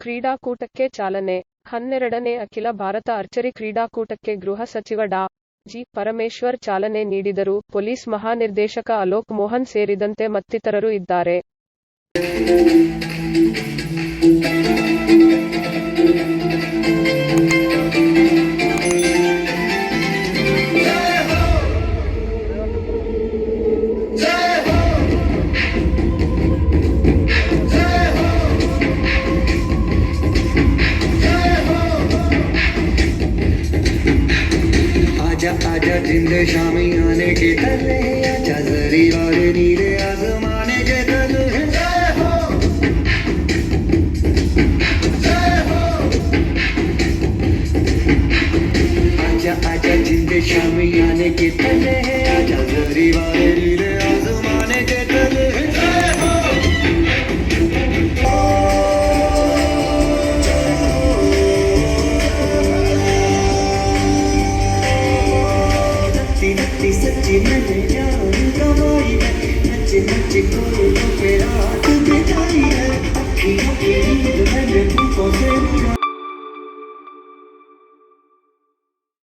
ಕ್ರೀಡಾಕೂಟಕ್ಕೆ ಚಾಲನೆ 12ನೇ ಅಖಿಲ ಭಾರತ ಆರ್ಚರಿ ಕ್ರೀಡಾಕೂಟಕ್ಕೆ ಗೃಹ ಸಚಿವ ಡಾ. ಜಿ. ಪರಮೇಶ್ವರ್ ಚಾಲನೆ ನೀಡಿದರು. ಪೊಲೀಸ್ ಮಹಾನಿರ್ದೇಶಕ ಅಲೋಕ್ ಮೋಹನ್ ಸೇರಿದಂತೆ ಮತ್ತಿತರರು ಇದ್ದಾರೆ. आजा आजा जिंदे शामी आने के तले आजा जरी वाले नीले आसमाने के तले जय हो जय हो आजा आजा जिंदे शामी आने के तले आजा जरी वाले नीले आसमाने के तले जय हो सच्ची मैंने जान गवाई है नच नच कोई तो रात बिताई है अखियों की नींद मैंने तुमको से